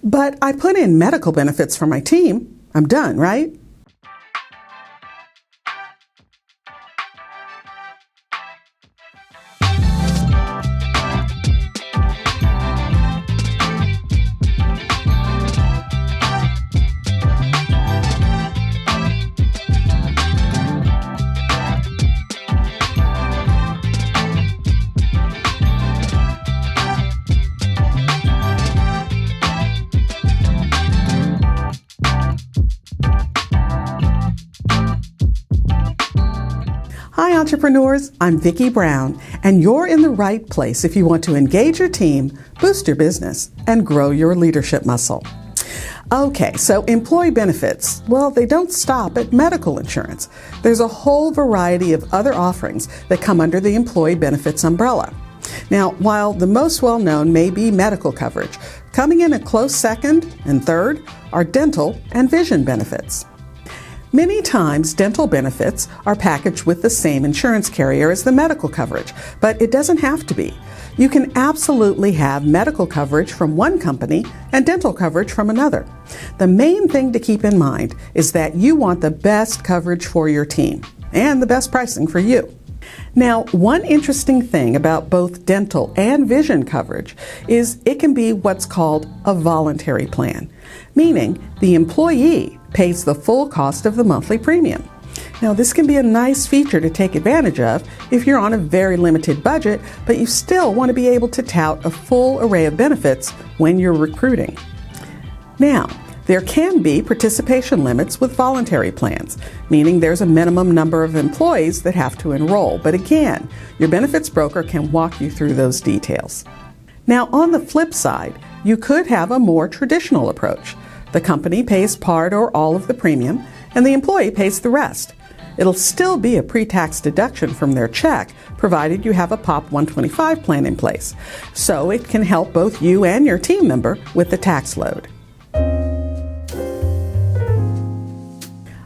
But I put in medical benefits for my team. I'm done, right? Hi entrepreneurs, I'm Vicky Brown, and you're in the right place if you want to engage your team, boost your business, and grow your leadership muscle. Okay, so employee benefits, well, they don't stop at medical insurance. There's a whole variety of other offerings that come under the employee benefits umbrella. Now, while the most well-known may be medical coverage, coming in a close second and third are dental and vision benefits. Many times, dental benefits are packaged with the same insurance carrier as the medical coverage, but it doesn't have to be. You can absolutely have medical coverage from one company and dental coverage from another. The main thing to keep in mind is that you want the best coverage for your team and the best pricing for you. Now, one interesting thing about both dental and vision coverage is it can be what's called a voluntary plan, meaning the employee pays the full cost of the monthly premium. Now, this can be a nice feature to take advantage of if you're on a very limited budget, but you still want to be able to tout a full array of benefits when you're recruiting. Now, there can be participation limits with voluntary plans, meaning there's a minimum number of employees that have to enroll. But again, your benefits broker can walk you through those details. Now, on the flip side, you could have a more traditional approach. The company pays part or all of the premium, and the employee pays the rest. It'll still be a pre-tax deduction from their check, provided you have a POP 125 plan in place. So it can help both you and your team member with the tax load.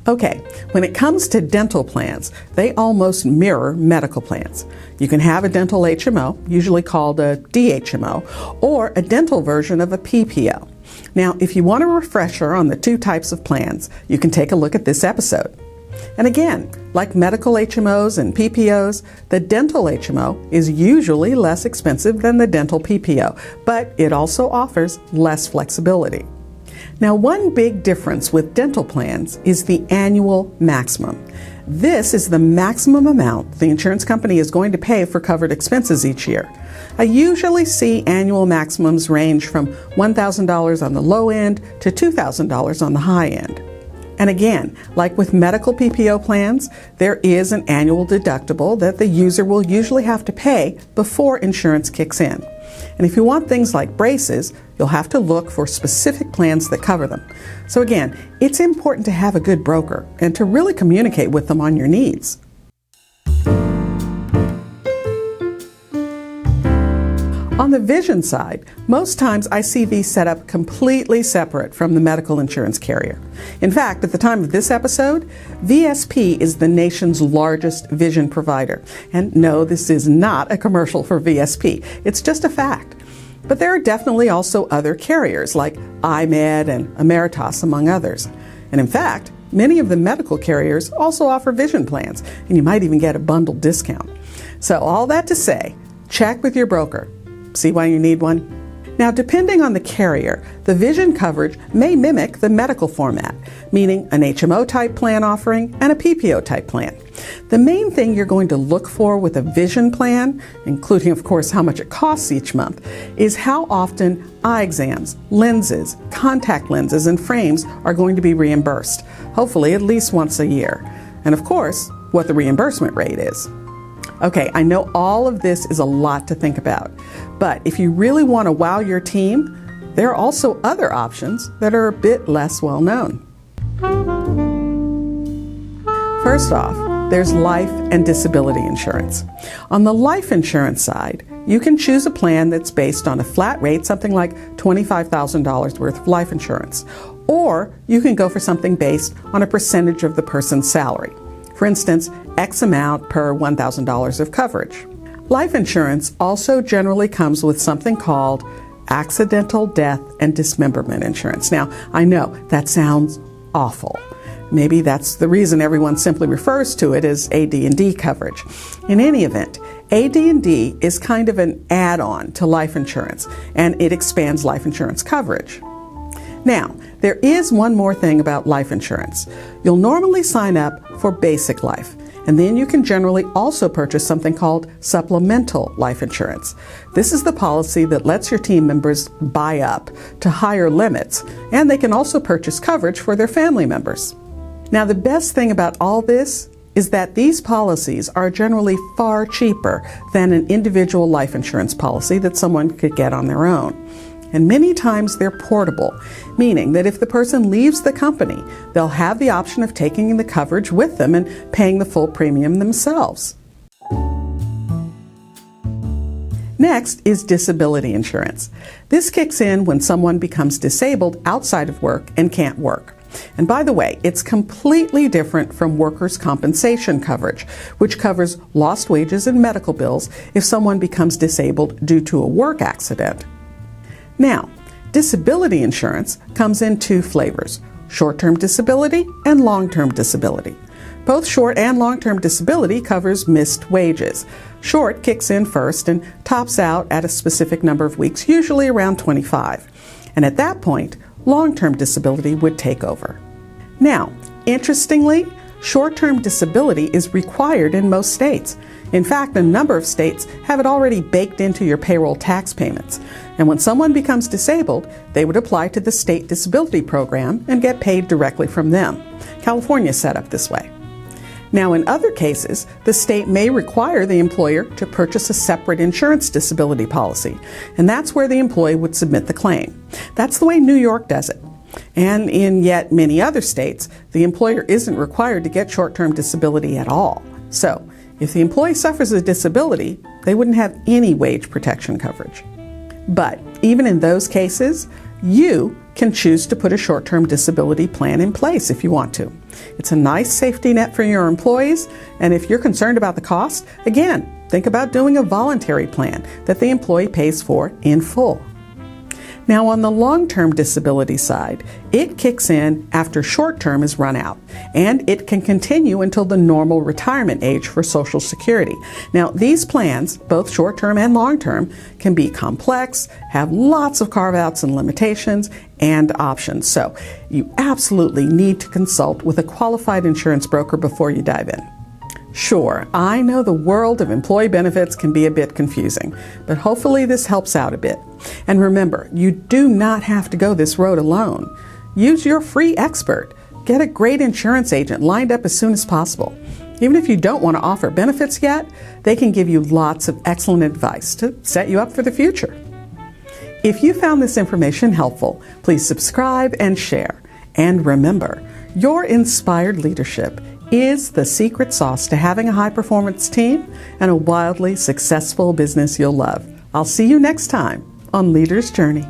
Okay, when it comes to dental plans, they almost mirror medical plans. You can have a dental HMO, usually called a DHMO, or a dental version of a PPO. Now, if you want a refresher on the two types of plans, you can take a look at this episode. And again, like medical HMOs and PPOs, the dental HMO is usually less expensive than the dental PPO, but it also offers less flexibility. Now, one big difference with dental plans is the annual maximum. This is the maximum amount the insurance company is going to pay for covered expenses each year. I usually see annual maximums range from $1,000 on the low end to $2,000 on the high end. And again, like with medical PPO plans, there is an annual deductible that the user will usually have to pay before insurance kicks in. And if you want things like braces, you'll have to look for specific plans that cover them. So again, it's important to have a good broker and to really communicate with them on your needs. On the vision side, most times I see these set up completely separate from the medical insurance carrier. In fact, at the time of this episode, VSP is the nation's largest vision provider. And no, this is not a commercial for VSP. It's just a fact. But there are definitely also other carriers like iMed and Emeritus, among others. And in fact, many of the medical carriers also offer vision plans, and you might even get a bundled discount. So all that to say, check with your broker. See why you need one? Now, depending on the carrier, the vision coverage may mimic the medical format, meaning an HMO-type plan offering and a PPO-type plan. The main thing you're going to look for with a vision plan, including, of course, how much it costs each month, is how often eye exams, lenses, contact lenses, and frames are going to be reimbursed, hopefully at least once a year. And, of course, what the reimbursement rate is. Okay, I know all of this is a lot to think about, but if you really want to wow your team, there are also other options that are a bit less well known. First off, there's life and disability insurance. On the life insurance side, you can choose a plan that's based on a flat rate, something like $25,000 worth of life insurance, or you can go for something based on a percentage of the person's salary. For instance, X amount per $1,000 of coverage. Life insurance also generally comes with something called accidental death and dismemberment insurance. Now, I know that sounds awful. Maybe that's the reason everyone simply refers to it as AD&D coverage. In any event, AD&D is kind of an add-on to life insurance, and it expands life insurance coverage. Now, there is one more thing about life insurance. You'll normally sign up for basic life, and then you can generally also purchase something called supplemental life insurance. This is the policy that lets your team members buy up to higher limits, and they can also purchase coverage for their family members. Now, the best thing about all this is that these policies are generally far cheaper than an individual life insurance policy that someone could get on their own. And many times they're portable, meaning that if the person leaves the company, they'll have the option of taking the coverage with them and paying the full premium themselves. Next is disability insurance. This kicks in when someone becomes disabled outside of work and can't work. And by the way, it's completely different from workers' compensation coverage, which covers lost wages and medical bills if someone becomes disabled due to a work accident. Now, disability insurance comes in two flavors: short-term disability and long-term disability. Both short and long-term disability covers missed wages. Short kicks in first and tops out at a specific number of weeks, usually around 25. And at that point, long-term disability would take over. Now, interestingly, short-term disability is required in most states. In fact, a number of states have it already baked into your payroll tax payments. And when someone becomes disabled, they would apply to the state disability program and get paid directly from them. California is set up this way. Now, in other cases, the state may require the employer to purchase a separate insurance disability policy, and that's where the employee would submit the claim. That's the way New York does it. And in yet many other states, the employer isn't required to get short-term disability at all. So, if the employee suffers a disability, they wouldn't have any wage protection coverage. But even in those cases, you can choose to put a short-term disability plan in place if you want to. It's a nice safety net for your employees, and if you're concerned about the cost, again, think about doing a voluntary plan that the employee pays for in full. Now, on the long-term disability side, it kicks in after short-term is run out, and it can continue until the normal retirement age for Social Security. Now, these plans, both short-term and long-term, can be complex, have lots of carve-outs and limitations, and options. So, you absolutely need to consult with a qualified insurance broker before you dive in. Sure, I know the world of employee benefits can be a bit confusing, but hopefully this helps out a bit. And remember, you do not have to go this road alone. Use your free expert. Get a great insurance agent lined up as soon as possible. Even if you don't want to offer benefits yet, they can give you lots of excellent advice to set you up for the future. If you found this information helpful, please subscribe and share. And remember, your inspired leadership is the secret sauce to having a high-performance team and a wildly successful business you'll love. I'll see you next time on Leader's Journey.